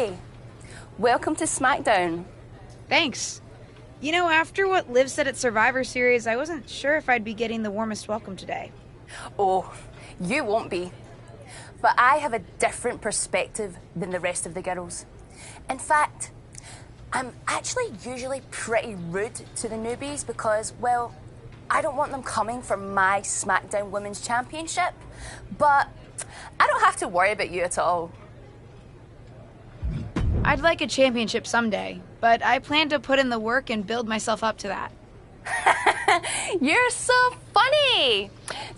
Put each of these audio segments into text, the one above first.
Hey, welcome to SmackDown. Thanks. You know, after what Liv said at Survivor Series, I wasn't sure if I'd be getting the warmest welcome today. Oh, you won't be. But I have a different perspective than the rest of the girls. In fact, I'm actually usually pretty rude to the newbies because, well, I don't want them coming for my SmackDown Women's Championship. But I don't have to worry about you at all. I'd like a championship someday, but I plan to put in the work and build myself up to that. You're so funny!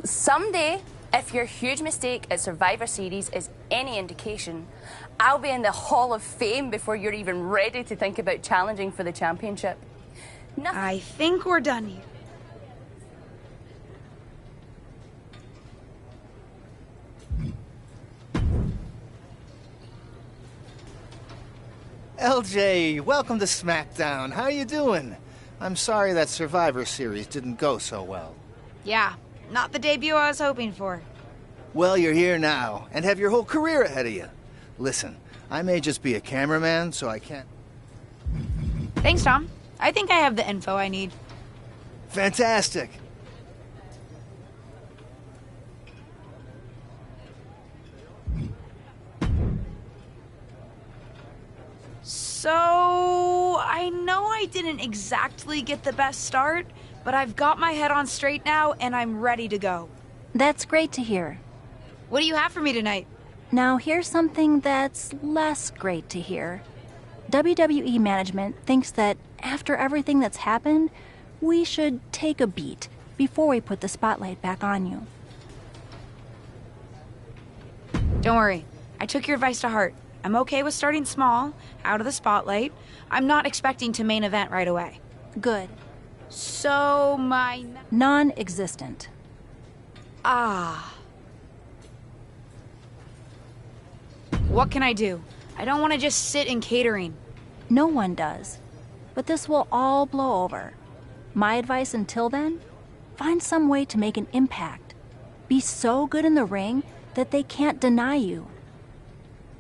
Someday, if your huge mistake at Survivor Series is any indication, I'll be in the Hall of Fame before you're even ready to think about challenging for the championship. I think we're done here. LJ, welcome to SmackDown. How you doing? I'm sorry that Survivor Series didn't go so well. Yeah, not the debut I was hoping for. Well, you're here now, and have your whole career ahead of you. Listen, I may just be a cameraman, so I can't... Thanks, Tom. I think I have the info I need. Fantastic. So, I know I didn't exactly get the best start, but I've got my head on straight now and I'm ready to go. That's great to hear. What do you have for me tonight? Now here's something that's less great to hear. WWE management thinks that after everything that's happened, we should take a beat before we put the spotlight back on you. Don't worry, I took your advice to heart. I'm okay with starting small, out of the spotlight. I'm not expecting to main event right away. Good. So, my... Non-existent. Ah. What can I do? I don't want to just sit in catering. No one does. But this will all blow over. My advice until then? Find some way to make an impact. Be so good in the ring that they can't deny you.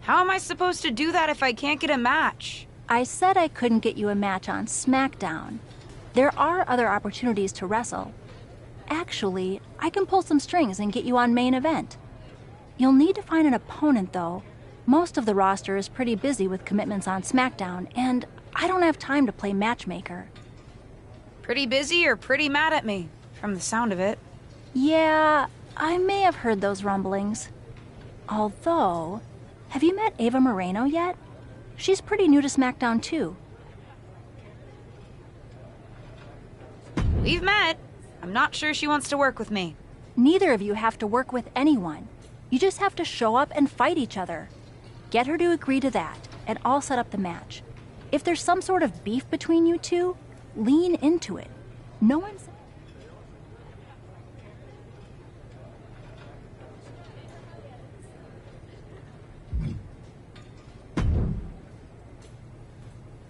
How am I supposed to do that if I can't get a match? I said I couldn't get you a match on SmackDown. There are other opportunities to wrestle. Actually, I can pull some strings and get you on main event. You'll need to find an opponent, though. Most of the roster is pretty busy with commitments on SmackDown, and I don't have time to play matchmaker. Pretty busy or pretty mad at me, from the sound of it. Yeah, I may have heard those rumblings. Although, have you met Ava Moreno yet? She's pretty new to SmackDown, too. We've met. I'm not sure she wants to work with me. Neither of you have to work with anyone. You just have to show up and fight each other. Get her to agree to that, and I'll set up the match. If there's some sort of beef between you two, lean into it. No one's...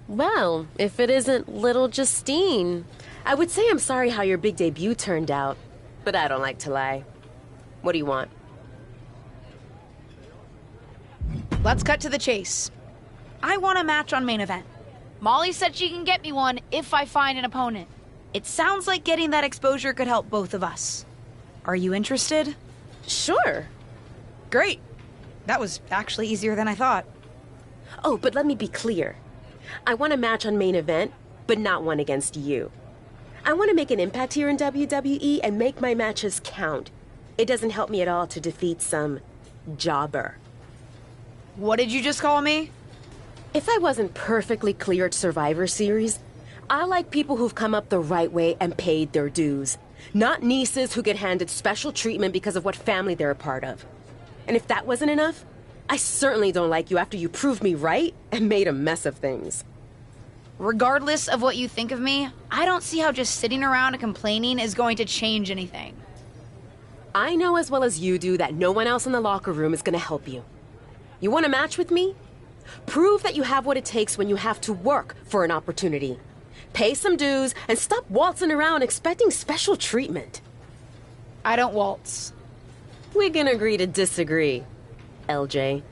Well, if it isn't little Justine. I would say I'm sorry how your big debut turned out, but I don't like to lie. What do you want? Let's cut to the chase. I want a match on main event. Molly said she can get me one if I find an opponent. It sounds like getting that exposure could help both of us. Are you interested? Sure. Great. That was actually easier than I thought. Oh, but let me be clear. I want a match on main event, but not one against you. I want to make an impact here in WWE and make my matches count. It doesn't help me at all to defeat some jobber. What did you just call me? If I wasn't perfectly clear at Survivor Series, I like people who've come up the right way and paid their dues. Not nieces who get handed special treatment because of what family they're a part of. And if that wasn't enough, I certainly don't like you after you proved me right and made a mess of things. Regardless of what you think of me, I don't see how just sitting around and complaining is going to change anything. I know as well as you do that no one else in the locker room is going to help you. You want a match with me? Prove that you have what it takes when you have to work for an opportunity. Pay some dues and stop waltzing around expecting special treatment. I don't waltz. We can agree to disagree, LJ.